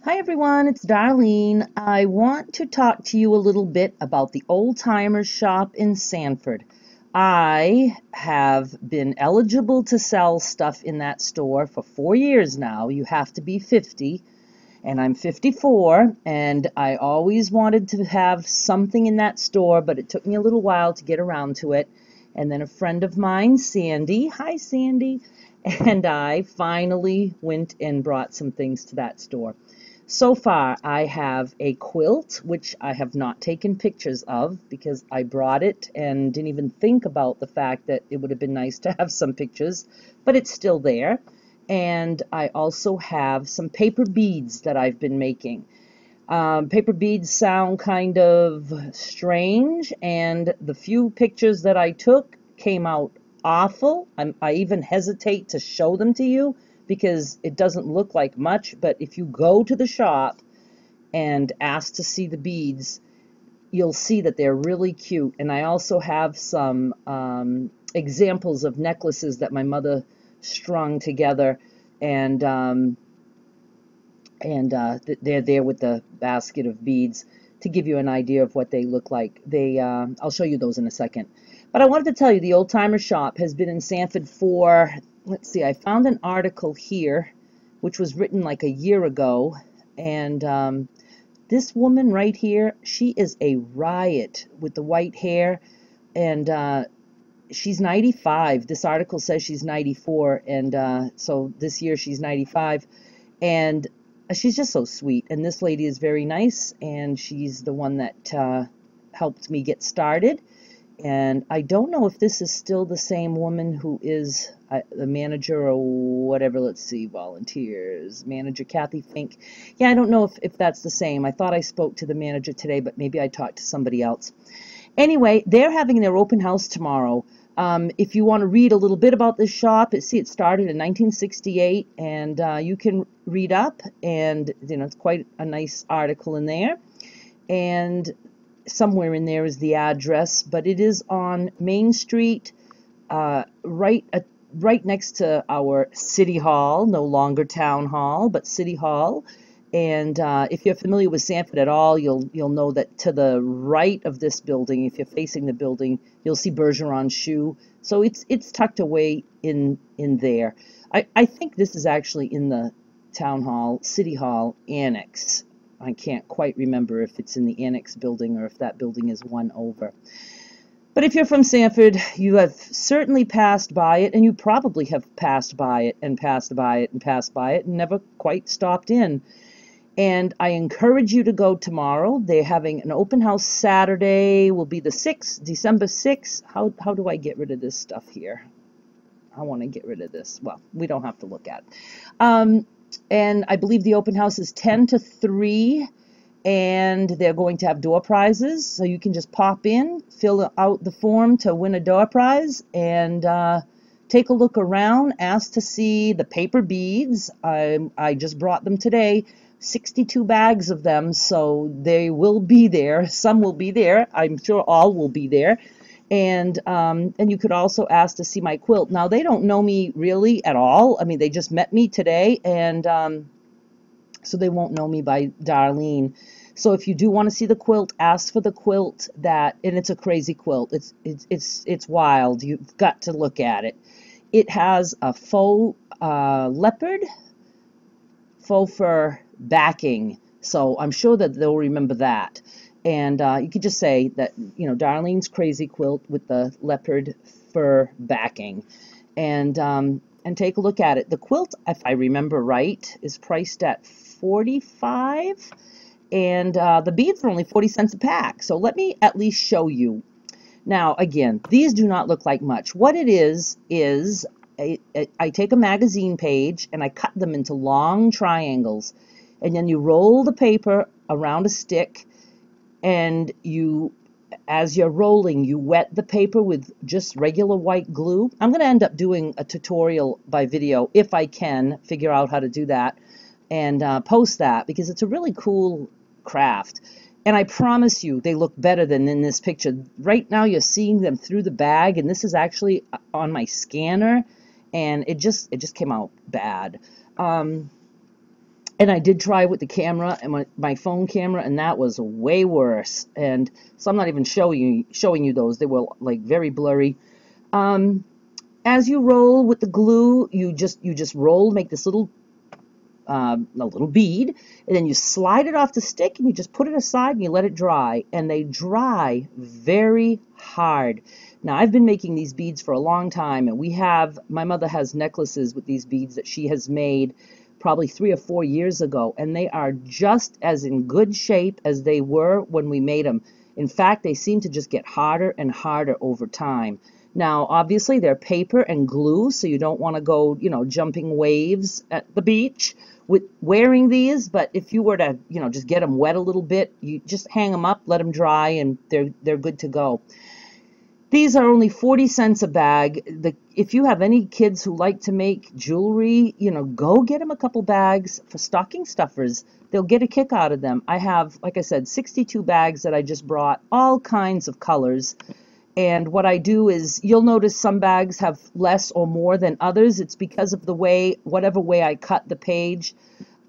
Hi everyone, it's Darlene. I want to talk to you a little bit about the Old Timers shop in Sanford. I have been eligible to sell stuff in that store for 4 years now. You have to be 50, and I'm 54, and I always wanted to have something in that store, but it took me a little while to get around to it. And then a friend of mine, Sandy, hi Sandy, and I finally went and brought some things to that store. So far, I have a quilt, which I have not taken pictures of because I brought it and didn't even think about the fact that it would have been nice to have some pictures, but it's still there. And I also have some paper beads that I've been making. Paper beads sound kind of strange, and the few pictures that I took came out awful. I even hesitate to show them to you because it doesn't look like much, but if you go to the shop and ask to see the beads, you'll see that they're really cute. And I also have some examples of necklaces that my mother strung together, and they're there with the basket of beads to give you an idea of what they look like. I'll show you those in a second. But I wanted to tell you the Old Timer Shop has been in Sanford for, let's see, I found an article here which was written like a year ago, and this woman right here, she is a riot with the white hair, and she's 95. This article says she's 94, and so this year she's 95, and she's just so sweet. And this lady is very nice, and she's the one that helped me get started. And I don't know if this is still the same woman who is the manager or whatever. Let's see, volunteers, manager Kathy Fink. Yeah, I don't know if that's the same. I thought I spoke to the manager today, but maybe I talked to somebody else. Anyway, they're having their open house tomorrow. If you want to read a little bit about this shop, it started in 1968, and you can read up, and it's quite a nice article in there. And somewhere in there is the address, but it is on Main Street, right next to our City Hall, no longer Town Hall, but City Hall. And if you're familiar with Sanford at all, you'll know that to the right of this building, if you're facing the building, you'll see Bergeron Shoe. So it's tucked away in there. I think this is actually in the Town Hall, City Hall Annex. I can't quite remember if it's in the Annex building or if that building is one over. But if you're from Sanford, you have certainly passed by it, and you probably have passed by it and passed by it and passed by it and never quite stopped in. And I encourage you to go tomorrow. They're having an open house Saturday, will be the 6th, December 6th. How do I get rid of this stuff here? I want to get rid of this. Well, we don't have to look at it. And I believe the open house is 10 to 3, and they're going to have door prizes. So you can just pop in, fill out the form to win a door prize, and take a look around, ask to see the paper beads. I just brought them today, 62 bags of them, so they will be there. Some will be there. I'm sure all will be there. And you could also ask to see my quilt. Now, they don't know me really at all. I mean, they just met me today, and so they won't know me by Darlene. So if you do want to see the quilt, ask for the quilt and it's a crazy quilt. It's wild. You've got to look at it. It has a faux leopard, faux fur backing. So I'm sure that they'll remember that. And you could just say that, Darlene's Crazy Quilt with the leopard fur backing. And take a look at it. The quilt, if I remember right, is priced at $45, and the beads are only 40 cents a pack. So let me at least show you. Now, again, these do not look like much. What it is I take a magazine page and I cut them into long triangles, and then you roll the paper around a stick, and as you're rolling, you wet the paper with just regular white glue. I'm going to end up doing a tutorial by video if I can figure out how to do that, and post that, because it's a really cool craft. And I promise you, they look better than in this picture. Right now, you're seeing them through the bag, and this is actually on my scanner, and it just came out bad. And And I did try with the camera and my phone camera, and that was way worse. And so I'm not even showing you those. They were like very blurry. As you roll with the glue, you just roll, make this a little bead, and then you slide it off the stick and you just put it aside and you let it dry, and they dry very hard. Now, I've been making these beads for a long time, and my mother has necklaces with these beads that she has made probably 3 or 4 years ago, and they are just as in good shape as they were when we made them. In fact, they seem to just get harder and harder over time. Now, obviously, they're paper and glue, so you don't want to go, jumping waves at the beach with wearing these. But if you were to, just get them wet a little bit, you just hang them up, let them dry, and they're good to go. These are only 40 cents a bag. If you have any kids who like to make jewelry, go get them a couple bags for stocking stuffers. They'll get a kick out of them. I have, like I said, 62 bags that I just brought, all kinds of colors. And what I do is, you'll notice some bags have less or more than others. It's because of whatever way I cut the page,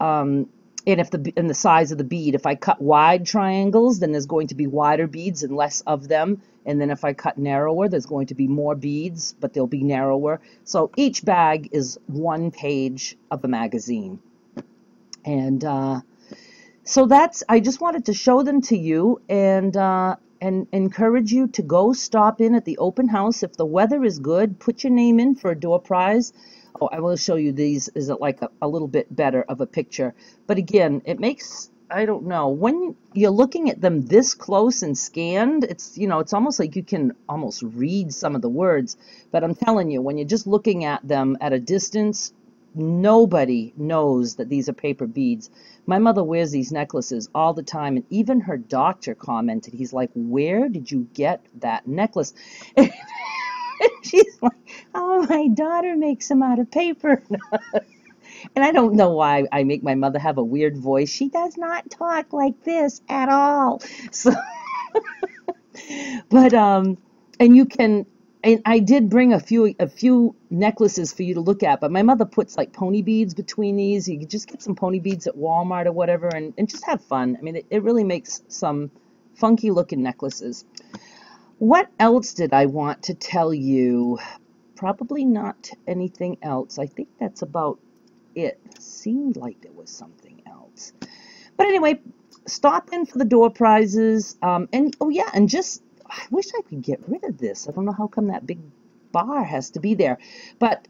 and the size of the bead. If I cut wide triangles, then there's going to be wider beads and less of them. And then if I cut narrower, there's going to be more beads, but they'll be narrower. So each bag is one page of a magazine. And so I just wanted to show them to you, and encourage you to go stop in at the open house. If the weather is good, put your name in for a door prize. Oh, I will show you these. Is it like a little bit better of a picture? But again, it makes, I don't know, when you're looking at them this close and scanned, it's almost like you can almost read some of the words. But I'm telling you, when you're just looking at them at a distance, nobody knows that these are paper beads. My mother wears these necklaces all the time, and even her doctor commented. He's like, "Where did you get that necklace?" And she's like, "Oh, my daughter makes them out of paper." And I don't know why I make my mother have a weird voice. She does not talk like this at all. So, but and you can. And I did bring a few necklaces for you to look at, but my mother puts like pony beads between these. You can just get some pony beads at Walmart or whatever, and just have fun. I mean, it really makes some funky looking necklaces. What else did I want to tell you? Probably not anything else. I think that's about it. Seemed like there was something else. But anyway, stop in for the door prizes. And oh yeah, and just, I wish I could get rid of this. I don't know how come that big bar has to be there. But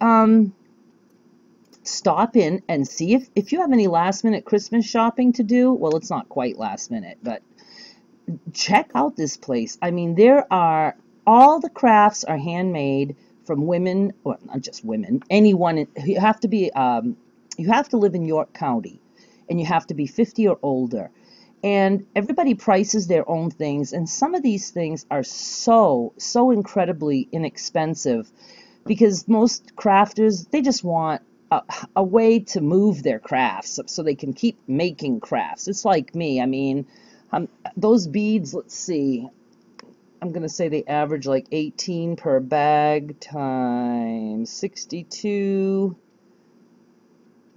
stop in and see if you have any last minute Christmas shopping to do. Well, it's not quite last minute, but check out this place. I mean, all the crafts are handmade from women, or not just women, anyone. You have to live in York County, and you have to be 50 or older. And everybody prices their own things, and some of these things are so incredibly inexpensive, because most crafters, they just want a way to move their crafts so they can keep making crafts. It's like me. I mean, those beads, let's see, I'm going to say they average like 18 per bag times 62.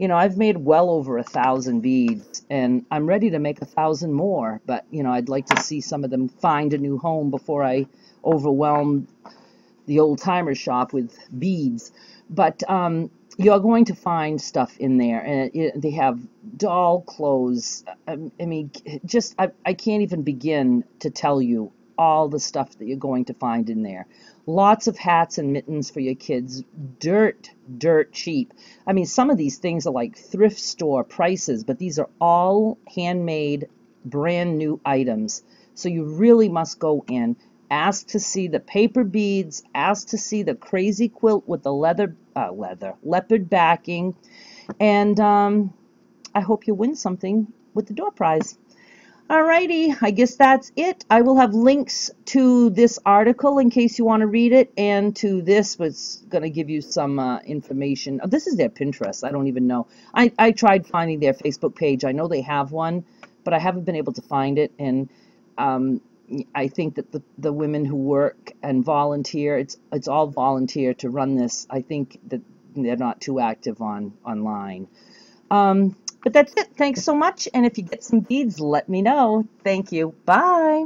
I've made well over 1,000 beads, and I'm ready to make 1,000 more, but, I'd like to see some of them find a new home before I overwhelm the old-timer shop with beads. But you're going to find stuff in there, and they have doll clothes. I mean, I can't even begin to tell you all the stuff that you're going to find in there. Lots of hats and mittens for your kids, dirt cheap. I mean, some of these things are like thrift store prices, but these are all handmade, brand new items. So you really must go in, ask to see the paper beads, ask to see the crazy quilt with the leopard backing, and I hope you win something with the door prize. Alrighty, I guess that's it. I will have links to this article in case you want to read it, and to this was going to give you some information. Oh, this is their Pinterest. I don't even know. I tried finding their Facebook page. I know they have one, but I haven't been able to find it. And I think that the women who work and volunteer, it's all volunteer to run this. I think that they're not too active online. But that's it. Thanks so much. And if you get some beads, let me know. Thank you. Bye.